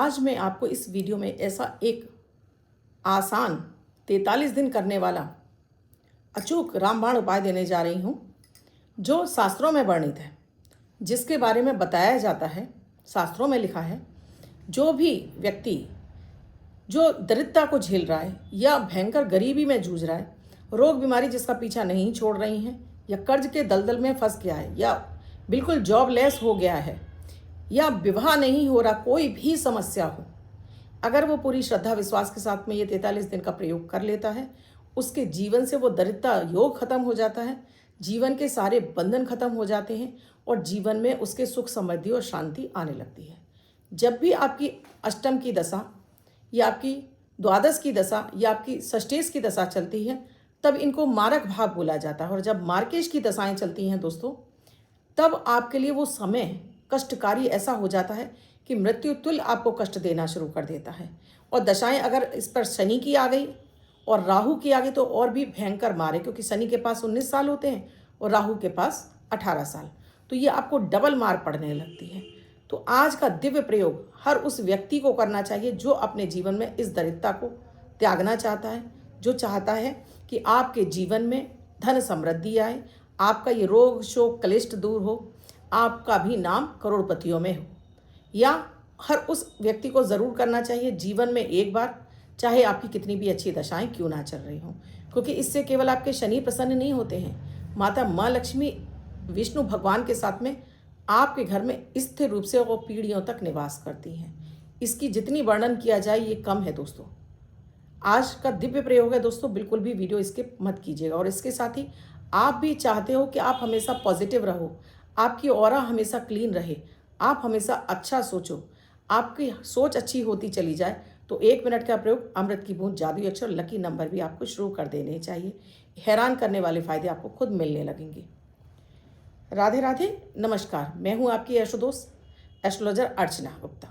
आज मैं आपको इस वीडियो में ऐसा एक आसान 43 दिन करने वाला अचूक रामबाण उपाय देने जा रही हूँ, जो शास्त्रों में वर्णित है, जिसके बारे में बताया जाता है, शास्त्रों में लिखा है, जो भी व्यक्ति जो दरिद्रता को झेल रहा है या भयंकर गरीबी में जूझ रहा है, रोग बीमारी जिसका पीछा नहीं छोड़ रही हैं, या कर्ज के दलदल में फंस गया है, या बिल्कुल जॉबलेस हो गया है, या विवाह नहीं हो रहा, कोई भी समस्या हो, अगर वो पूरी श्रद्धा विश्वास के साथ में ये 43 दिन का प्रयोग कर लेता है, उसके जीवन से वो दरिद्रता योग खत्म हो जाता है, जीवन के सारे बंधन खत्म हो जाते हैं और जीवन में उसके सुख समृद्धि और शांति आने लगती है। जब भी आपकी अष्टम की दशा या आपकी द्वादश की दशा या आपकी षष्ठेश की दशा चलती है, तब इनको मारक भाव बोला जाता है। और जब मार्केश की दशाएं चलती हैं दोस्तों, तब आपके लिए वो समय कष्टकारी ऐसा हो जाता है कि मृत्यु तुल्य आपको कष्ट देना शुरू कर देता है। और दशाएं अगर इस पर शनि की आ गई और राहु की आ गई तो और भी भयंकर मारे, क्योंकि शनि के पास 19 साल होते हैं और राहु के पास 18 साल, तो ये आपको डबल मार पड़ने लगती है। तो आज का दिव्य प्रयोग हर उस व्यक्ति को करना चाहिए जो अपने जीवन में इस दरिद्रता को त्यागना चाहता है, जो चाहता है कि आपके जीवन में धन समृद्धि आए, आपका ये रोग शोक क्लिष्ट दूर हो, आपका भी नाम करोड़पतियों में हो। या हर उस व्यक्ति को ज़रूर करना चाहिए जीवन में एक बार, चाहे आपकी कितनी भी अच्छी दशाएं क्यों ना चल रही हों, क्योंकि इससे केवल आपके शनि प्रसन्न नहीं होते हैं, माता माँ लक्ष्मी विष्णु भगवान के साथ में आपके घर में स्थिर रूप से वो पीढ़ियों तक निवास करती हैं। इसकी जितनी वर्णन किया जाए ये कम है दोस्तों। आज का दिव्य प्रयोग है दोस्तों, बिल्कुल भी वीडियो स्किप मत कीजिएगा। और इसके साथ ही आप भी चाहते हो कि आप हमेशा पॉजिटिव रहो, आपकी ऑरा हमेशा क्लीन रहे, आप हमेशा अच्छा सोचो, आपकी सोच अच्छी होती चली जाए, तो 1 मिनट का प्रयोग अमृत की बूंद जादुई अक्षर लकी नंबर भी आपको शुरू कर देने चाहिए। हैरान करने वाले फायदे आपको खुद मिलने लगेंगे। राधे राधे, नमस्कार। मैं हूँ आपकी एस्ट्रोदोस्त एस्ट्रोलॉजर अर्चना गुप्ता,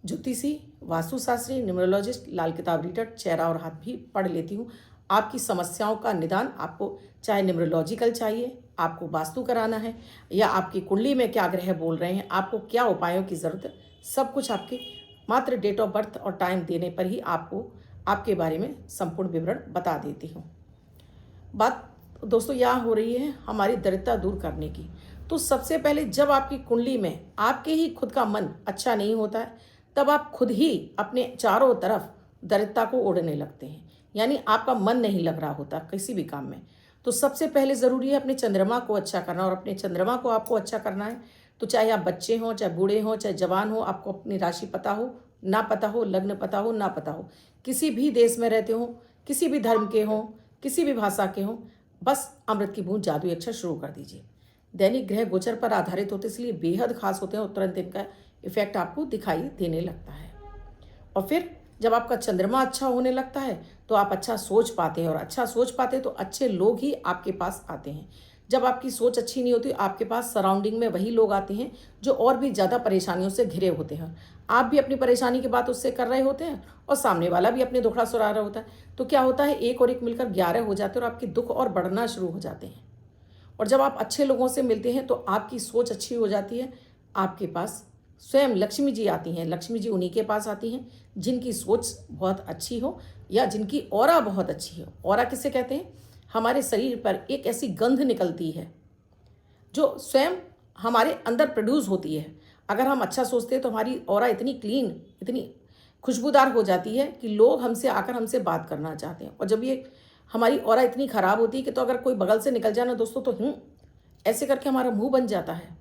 ज्योतिषी, वास्तुशास्त्री, न्यूमरोलॉजिस्ट, लाल किताब रीडर, चेहरा और हाथ भी पढ़ लेती हूँ। आपकी समस्याओं का निदान, आपको चाहे न्यूमरोलॉजिकल चाहिए, आपको वास्तु कराना है, या आपकी कुंडली में क्या ग्रह बोल रहे हैं, आपको क्या उपायों की ज़रूरत है, सब कुछ आपके मात्र डेट ऑफ बर्थ और टाइम देने पर ही आपको आपके बारे में संपूर्ण विवरण बता देती हूँ। बात दोस्तों यहाँ हो रही है हमारी दरिद्रता दूर करने की। तो सबसे पहले जब आपकी कुंडली में आपके ही खुद का मन अच्छा नहीं होता है, तब आप खुद ही अपने चारों तरफ दरिद्रता को ओढ़ने लगते हैं, यानी आपका मन नहीं लग रहा होता किसी भी काम में। तो सबसे पहले ज़रूरी है अपने चंद्रमा को अच्छा करना। और अपने चंद्रमा को आपको अच्छा करना है तो चाहे आप बच्चे हों, चाहे बूढ़े हों, चाहे जवान हो, आपको अपनी राशि पता हो ना पता हो, लग्न पता हो ना पता हो, किसी भी देश में रहते हो, किसी भी धर्म के हों, किसी भी भाषा के हों, बस अमृत की बूंद जादुई अक्षर शुरू कर दीजिए। दैनिक ग्रह गोचर पर आधारित होते इसलिए बेहद खास होते हैं और तुरंत इनका इफेक्ट आपको दिखाई देने लगता है। और फिर जब आपका चंद्रमा अच्छा होने लगता है तो आप अच्छा सोच पाते हैं, और अच्छा सोच पाते हैं तो अच्छे लोग ही आपके पास आते हैं। जब आपकी सोच अच्छी नहीं होती, आपके पास सराउंडिंग में वही लोग आते हैं जो और भी ज़्यादा परेशानियों से घिरे होते हैं। आप भी अपनी परेशानी की बात उससे कर रहे होते हैं और सामने वाला भी अपने दुखड़ा सुना रहा होता है। तो क्या होता है, एक और एक मिलकर 11 हो जाते हैं और आपके दुख और बढ़ना शुरू हो जाते हैं। और जब आप अच्छे लोगों से मिलते हैं तो आपकी सोच अच्छी हो जाती है। आपके पास स्वयं लक्ष्मी जी आती हैं। लक्ष्मी जी उन्हीं के पास आती हैं जिनकी सोच बहुत अच्छी हो या जिनकी ऑरा बहुत अच्छी हो। ऑरा किसे कहते हैं? हमारे शरीर पर एक ऐसी गंध निकलती है जो स्वयं हमारे अंदर प्रोड्यूस होती है। अगर हम अच्छा सोचते हैं तो हमारी ऑरा इतनी क्लीन, इतनी खुशबूदार हो जाती है कि लोग हमसे आकर हमसे बात करना चाहते हैं। और जब ये हमारी ऑरा इतनी ख़राब होती है कि तो अगर कोई बगल से निकल जाए ना दोस्तों, तो ऐसे करके हमारा मुंह बन जाता है।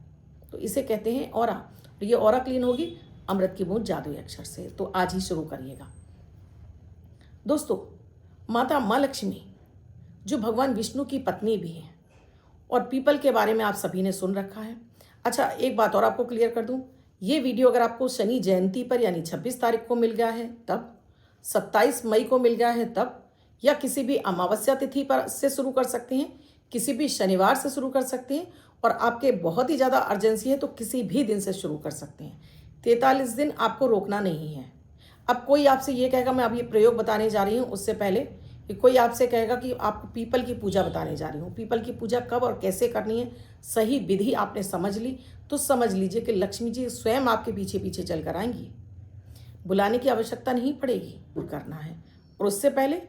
तो इसे कहते हैं ऑरा। तो ये ऑरा क्लीन होगी अमृत की बूंद जादुई अक्षर से। तो आज ही शुरू करिएगा दोस्तों। माता माँ लक्ष्मी जो भगवान विष्णु की पत्नी भी है, और पीपल के बारे में आप सभी ने सुन रखा है। अच्छा, एक बात और आपको क्लियर कर दूं, ये वीडियो अगर आपको शनि जयंती पर यानी 26 तारीख को मिल गया है तब, 27 मई को मिल गया है तब, या किसी भी अमावस्या तिथि पर से शुरू कर सकते हैं, किसी भी शनिवार से शुरू कर सकते हैं, और आपके बहुत ही ज़्यादा अर्जेंसी है तो किसी भी दिन से शुरू कर सकते हैं। 43 दिन आपको रोकना नहीं है। अब कोई आपसे ये कहेगा मैं अब ये प्रयोग बताने जा रही हूँ, उससे पहले कि कोई आपसे कहेगा कि आपको पीपल की पूजा बताने जा रही हूँ। पीपल की पूजा कब और कैसे करनी है, सही विधि आपने समझ ली तो समझ लीजिए कि लक्ष्मी जी स्वयं आपके पीछे पीछे चल कर आएंगी। बुलाने की आवश्यकता नहीं पड़ेगी, करना है। और उससे पहले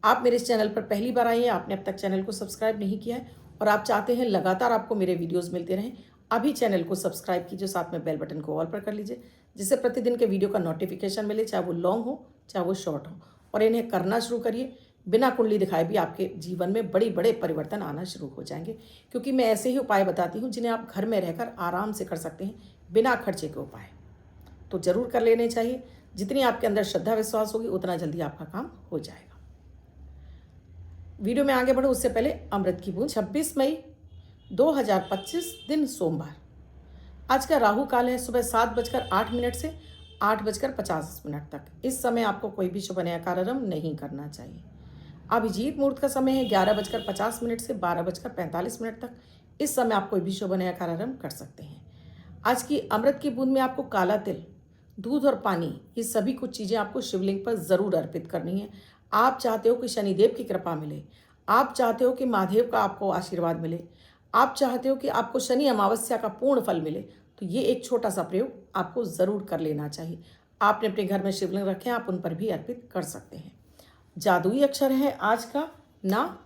आप मेरे इस चैनल पर पहली बार आए हैं, आपने अब तक चैनल को सब्सक्राइब नहीं किया है और आप चाहते हैं लगातार आपको मेरे वीडियोस मिलते रहें, अभी चैनल को सब्सक्राइब कीजिए, साथ में बेल बटन को ऑल पर कर लीजिए, जिससे प्रतिदिन के वीडियो का नोटिफिकेशन मिले, चाहे वो लॉन्ग हो चाहे वो शॉर्ट हो। और इन्हें करना शुरू करिए। बिना कुंडली दिखाए भी आपके जीवन में बड़े बड़े परिवर्तन आना शुरू हो जाएंगे, क्योंकि मैं ऐसे ही उपाय बताती हूँ जिन्हें आप घर में रहकर आराम से कर सकते हैं, बिना खर्चे के उपाय। तो जरूर कर लेने चाहिए। जितनी आपके अंदर श्रद्धा विश्वास होगी उतना जल्दी आपका काम हो जाएगा। वीडियो में आगे बढ़ो उससे पहले अमृत की बूंद। 26 मई 2025 दिन सोमवार। आज का राहु काल है सुबह 7:08 से 8:50 तक। इस समय आपको कोई भी शुभ नया कार्यक्रम नहीं करना चाहिए। अभिजीत मुहूर्त का समय है 11:50 से 12:45 तक। इस समय आप कोई भी शुभ नया कार्यक्रम कर सकते हैं। आज की अमृत की बूंद में आपको काला तिल, दूध और पानी, ये सभी कुछ चीज़ें आपको शिवलिंग पर ज़रूर अर्पित करनी है। आप चाहते हो कि शनिदेव की कृपा मिले, आप चाहते हो कि महादेव का आपको आशीर्वाद मिले, आप चाहते हो कि आपको शनि अमावस्या का पूर्ण फल मिले, तो ये एक छोटा सा प्रयोग आपको ज़रूर कर लेना चाहिए। आपने अपने घर में शिवलिंग रखे हैं, आप उन पर भी अर्पित कर सकते हैं। जादुई अक्षर है आज का ना,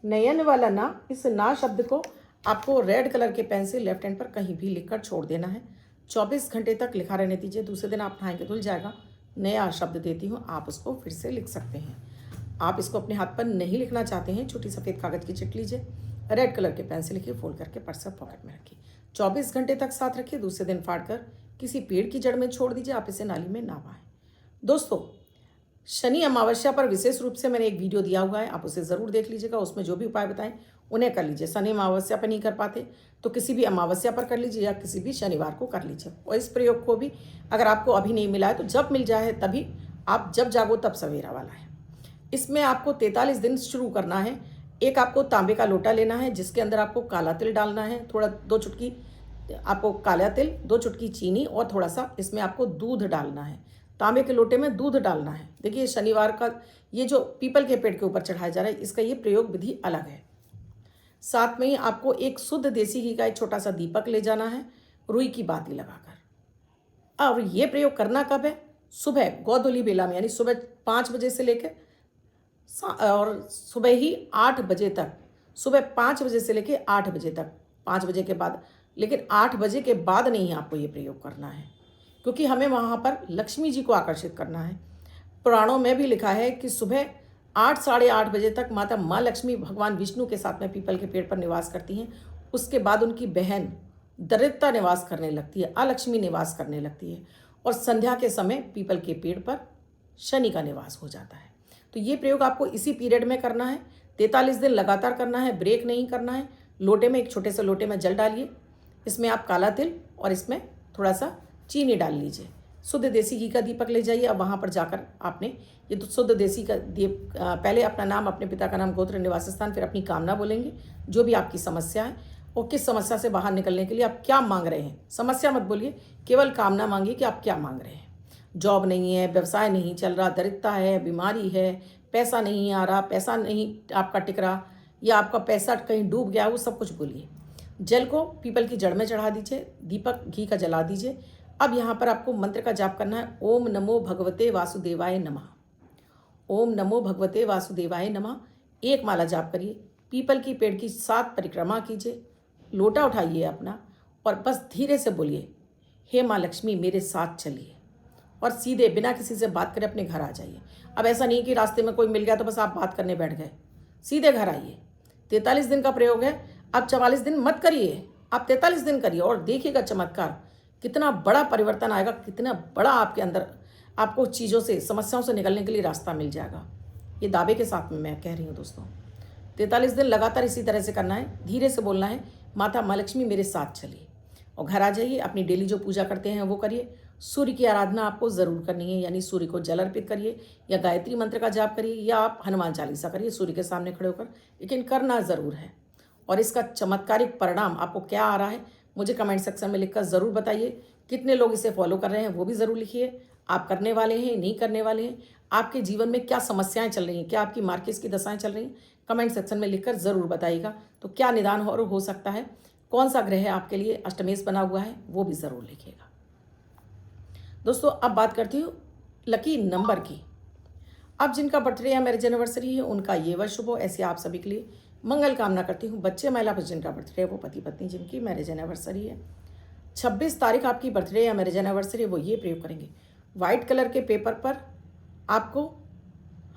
नयन वाला ना। इस ना शब्द को आपको रेड कलर के पेन से लेफ्ट हैंड पर कहीं भी लिखकर छोड़ देना है। 24 घंटे तक लिखा रहने दीजिए। दूसरे दिन आप नहाएंगे धुल जाएगा। नया शब्द देती हूँ, आप उसको फिर से लिख सकते हैं। आप इसको अपने हाथ पर नहीं लिखना चाहते हैं, छोटी सफ़ेद कागज़ की चिट लीजिए, रेड कलर के पेन से लिखिए, फोल्ड करके पर्स या पॉकेट में रखिए। 24 घंटे तक साथ रखिए। दूसरे दिन फाड़ कर किसी पेड़ की जड़ में छोड़ दीजिए। आप इसे नाली में ना बहाएं। दोस्तों, शनि अमावस्या पर विशेष रूप से मैंने एक वीडियो दिया हुआ है, आप उसे ज़रूर देख लीजिएगा। उसमें जो भी उपाय बताएं उन्हें कर लीजिए। शनि अमावस्या पर नहीं कर पाते तो किसी भी अमावस्या पर कर लीजिए या किसी भी शनिवार को कर लीजिए। और इस प्रयोग को भी अगर आपको अभी नहीं मिला है तो जब मिल जाए तभी, आप जब जागो तब सवेरा वाला है। इसमें आपको 43 दिन शुरू करना है। एक आपको तांबे का लोटा लेना है जिसके अंदर आपको काला तिल डालना है, थोड़ा 2 चुटकी आपको काला तिल, 2 चुटकी चीनी और थोड़ा सा इसमें आपको दूध डालना है। तांबे के लोटे में दूध डालना है। देखिए, शनिवार का ये जो पीपल के पेड़ के ऊपर चढ़ाया जा रहा है, इसका ये प्रयोग विधि अलग है। साथ में ही आपको एक शुद्ध देसी घी का एक छोटा सा दीपक ले जाना है, रुई की बाती लगाकर। और ये प्रयोग करना कब है? सुबह गोधूली बेला में, यानी सुबह 5 बजे से लेकर और सुबह ही 8 बजे तक। सुबह 5 बजे से लेकर 8 बजे तक, 5 बजे के बाद, लेकिन 8 बजे के बाद नहीं आपको ये प्रयोग करना है, क्योंकि हमें वहाँ पर लक्ष्मी जी को आकर्षित करना है। पुराणों में भी लिखा है कि सुबह 8 साढ़े 8 बजे तक माँ लक्ष्मी भगवान विष्णु के साथ में पीपल के पेड़ पर निवास करती हैं। उसके बाद उनकी बहन दरिद्रता निवास करने लगती है, अलक्ष्मी निवास करने लगती है, और संध्या के समय पीपल के पेड़ पर शनि का निवास हो जाता है। तो ये प्रयोग आपको इसी पीरियड में करना है। 43 दिन लगातार करना है, ब्रेक नहीं करना है। लोटे में, एक छोटे से लोटे में जल डालिए, इसमें आप काला तिल और इसमें थोड़ा सा चीनी डाल लीजिए। शुद्ध देसी घी का दीपक ले जाइए। अब वहाँ पर जाकर आपने ये शुद्ध देसी का दीप, पहले अपना नाम, अपने पिता का नाम, गोत्र, निवास स्थान, फिर अपनी कामना बोलेंगे, जो भी आपकी समस्या है और किस समस्या से बाहर निकलने के लिए आप क्या मांग रहे हैं। समस्या मत बोलिए, केवल कामना मांगिए कि आप क्या मांग रहे हैं। जॉब नहीं है, व्यवसाय नहीं चल रहा, दरिद्रता है, बीमारी है, पैसा नहीं आ रहा, पैसा नहीं आपका टिक रहा, या आपका पैसा कहीं डूब गया, वो सब कुछ बोलिए। जल को पीपल की जड़ में चढ़ा दीजिए, दीपक घी का जला दीजिए। अब यहाँ पर आपको मंत्र का जाप करना है। ओम नमो भगवते वासुदेवाय नमः। ओम नमो भगवते वासुदेवाय नमः। 1 माला जाप करिए। पीपल की पेड़ की 7 परिक्रमा कीजिए। लोटा उठाइए अपना और बस धीरे से बोलिए, हे माँ लक्ष्मी मेरे साथ चलिए, और सीधे बिना किसी से बात करे अपने घर आ जाइए। अब ऐसा नहीं कि रास्ते में कोई मिल गया तो बस आप बात करने बैठ गए, सीधे घर आइए। 43 दिन का प्रयोग है। अब 44 दिन मत करिए, आप 43 दिन करिए और देखिएगा चमत्कार, कितना बड़ा परिवर्तन आएगा, कितना बड़ा आपके अंदर आपको चीज़ों से, समस्याओं से निकलने के लिए रास्ता मिल जाएगा। ये दावे के साथ में मैं कह रही हूँ दोस्तों। 43 दिन लगातार इसी तरह से करना है। धीरे से बोलना है, माता माँ लक्ष्मी मेरे साथ चलिए, और घर आ जाइए। अपनी डेली जो पूजा करते हैं वो करिए। सूर्य की आराधना आपको ज़रूर करनी है, यानी सूर्य को जल अर्पित करिए, या गायत्री मंत्र का जाप करिए, या आप हनुमान चालीसा करिए सूर्य के सामने खड़े होकर, लेकिन करना ज़रूर है। और इसका चमत्कारिक परिणाम आपको क्या आ रहा है मुझे कमेंट सेक्शन में लिखकर ज़रूर बताइए। कितने लोग इसे फॉलो कर रहे हैं वो भी ज़रूर लिखिए। आप करने वाले हैं, नहीं करने वाले हैं, आपके जीवन में क्या समस्याएं चल रही हैं, क्या आपकी मार्केट की दशाएं चल रही हैं, कमेंट सेक्शन में लिखकर ज़रूर बताइएगा। तो क्या निदान हो सकता है, कौन सा ग्रह आपके लिए अष्टमेश बना हुआ है, वो भी ज़रूर लिखिएगा। दोस्तों, अब बात करती हूँ लकी नंबर की। अब जिनका बर्थडे या मैरिज एनिवर्सरी है उनका ये वर्ष शुभ हो, ऐसे आप सभी के लिए मंगल कामना करती हूँ। बच्चे महिला पर जिनका बर्थडे है वो पति पत्नी जिनकी मैरिज एनिवर्सरी है, 26 तारीख आपकी बर्थडे या मैरिज एनिवर्सरी है, वो ये प्रयोग करेंगे। वाइट कलर के पेपर पर आपको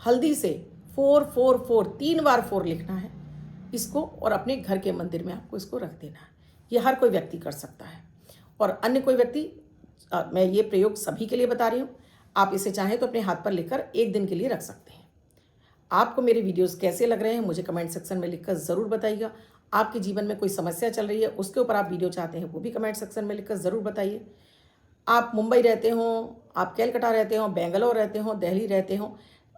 हल्दी से 444 3 बार 4 लिखना है इसको, और अपने घर के मंदिर में आपको इसको रख देना है। ये हर कोई व्यक्ति कर सकता है, और अन्य कोई व्यक्ति, मैं ये प्रयोग सभी के लिए बता रही हूँ, आप इसे चाहें तो अपने हाथ पर लिखकर 1 दिन के लिए रख सकते हैं। आपको मेरे वीडियोस कैसे लग रहे हैं मुझे कमेंट सेक्शन में लिखकर ज़रूर बताइएगा। आपके जीवन में कोई समस्या चल रही है उसके ऊपर आप वीडियो चाहते हैं वो भी कमेंट सेक्शन में लिखकर ज़रूर बताइए। आप मुंबई रहते हो, आप कैलकाटा रहते हो, बेंगलोर रहते हो, दिल्ली रहते हो,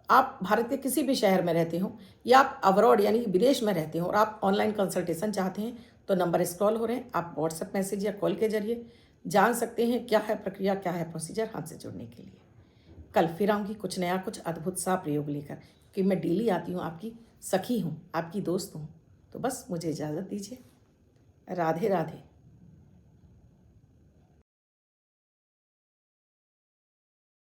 आप भारत के किसी भी शहर में रहते हो, या आप अब्रॉड यानी विदेश में रहते हो और आप ऑनलाइन कंसल्टेशन चाहते हैं, तो नंबर स्क्रॉल हो रहे हैं, आप व्हाट्सएप मैसेज या कॉल के जरिए जान सकते हैं क्या है प्रक्रिया, क्या है प्रोसीजर हमसे जुड़ने के लिए। कल फिर आऊँगी कुछ नया, कुछ अद्भुत सा प्रयोग लेकर, कि मैं डेली आती हूँ, आपकी सखी हूँ, आपकी दोस्त हूँ। तो बस मुझे इजाज़त दीजिए। राधे राधे।